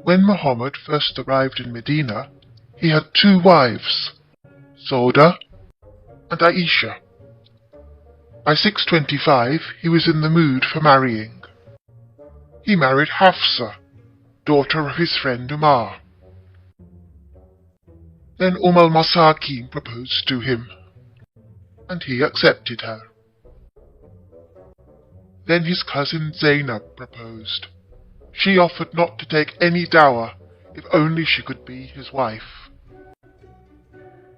When Muhammad first arrived in Medina, he had two wives, Sauda and Aisha. By 625 he was in the mood for marrying. He married Hafsa, daughter of his friend Umar. Then al-Masakin proposed to him, and he accepted her. Then his cousin Zainab proposed. She offered not to take any dower if only she could be his wife.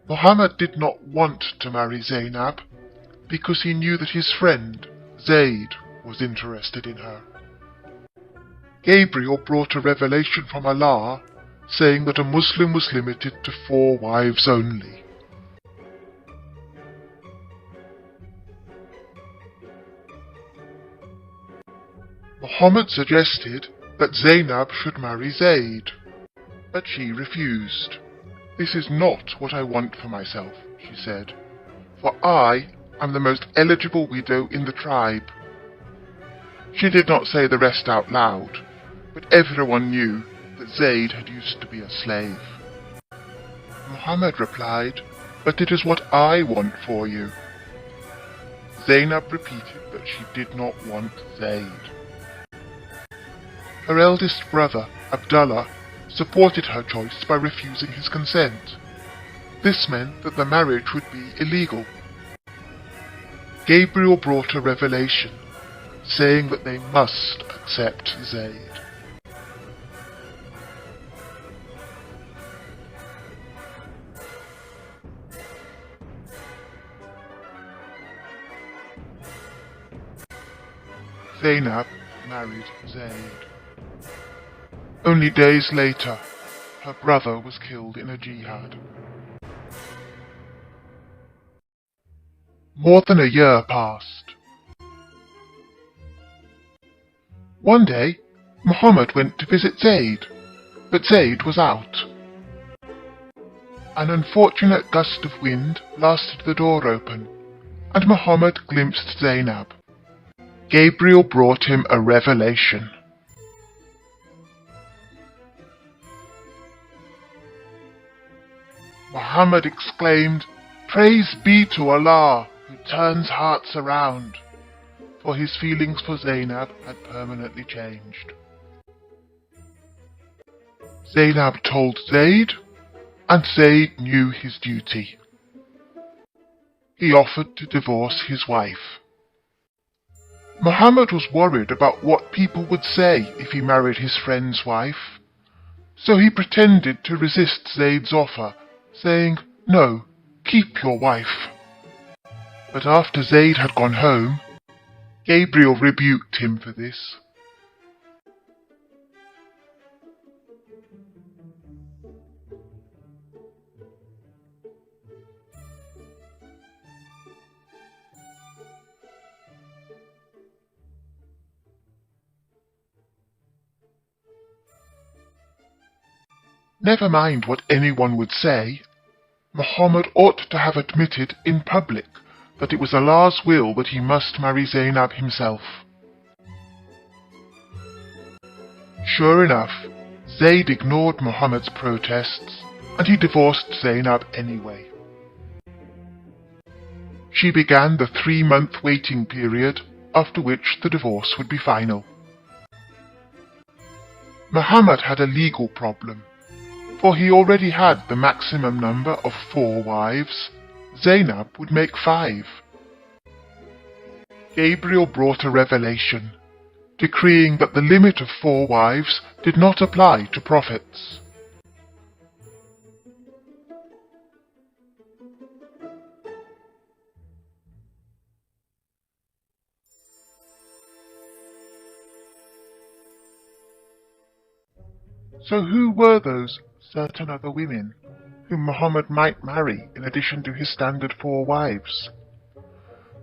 Muhammad did not want to marry Zainab because he knew that his friend Zayd was interested in her. Gabriel brought a revelation from Allah saying that a Muslim was limited to 4 wives only. Muhammad suggested that Zainab should marry Zayd, but she refused. "This is not what I want for myself," she said, "for I am the most eligible widow in the tribe." She did not say the rest out loud, but everyone knew that Zayd had used to be a slave. Muhammad replied, "But it is what I want for you." Zainab repeated that she did not want Zayd. Her eldest brother, Abdullah, supported her choice by refusing his consent. This meant that the marriage would be illegal. Gabriel brought a revelation, saying that they must accept Zayd. Zainab married Zayd. Only days later, her brother was killed in a jihad. More than a year passed. One day, Muhammad went to visit Zayd, but Zayd was out. An unfortunate gust of wind blasted the door open, and Muhammad glimpsed Zainab. Gabriel brought him a revelation. Muhammad exclaimed, "Praise be to Allah, who turns hearts around," for his feelings for Zainab had permanently changed. Zainab told Zayd, and Zayd knew his duty. He offered to divorce his wife. Muhammad was worried about what people would say if he married his friend's wife, so he pretended to resist Zayd's offer, saying, "No, keep your wife." But after Zayd had gone home, Gabriel rebuked him for this. Never mind what anyone would say. Muhammad ought to have admitted in public that it was Allah's will that he must marry Zainab himself. Sure enough, Zayd ignored Muhammad's protests, and he divorced Zainab anyway. She began the 3-month waiting period, after which the divorce would be final. Muhammad had a legal problem, for he already had the maximum number of 4 wives. Zainab would make 5. Gabriel brought a revelation, decreeing that the limit of 4 wives did not apply to prophets. So who were those certain other women whom Muhammad might marry in addition to his standard 4 wives?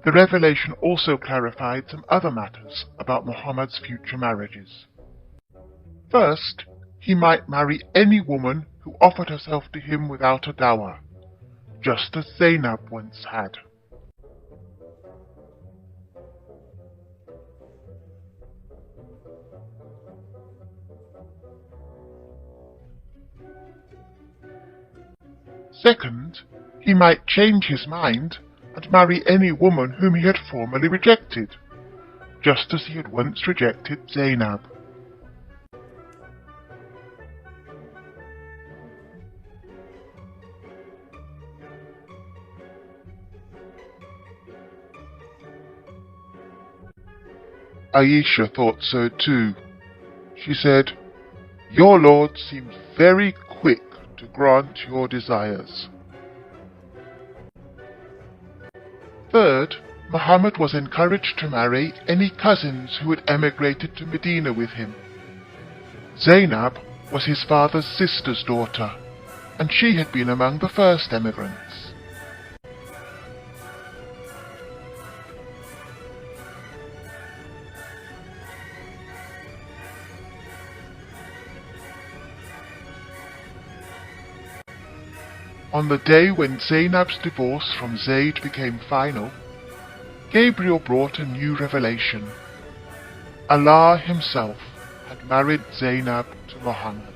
The revelation also clarified some other matters about Muhammad's future marriages. First, he might marry any woman who offered herself to him without a dower, just as Zainab once had. Second, he might change his mind and marry any woman whom he had formerly rejected, just as he had once rejected Zainab. Aisha thought so too. She said, "Your Lord seems very quick to grant your desires." Third, Muhammad was encouraged to marry any cousins who had emigrated to Medina with him. Zainab was his father's sister's daughter, and she had been among the first emigrants. On the day when Zainab's divorce from Zayd became final, Gabriel brought a new revelation. Allah himself had married Zainab to Muhammad.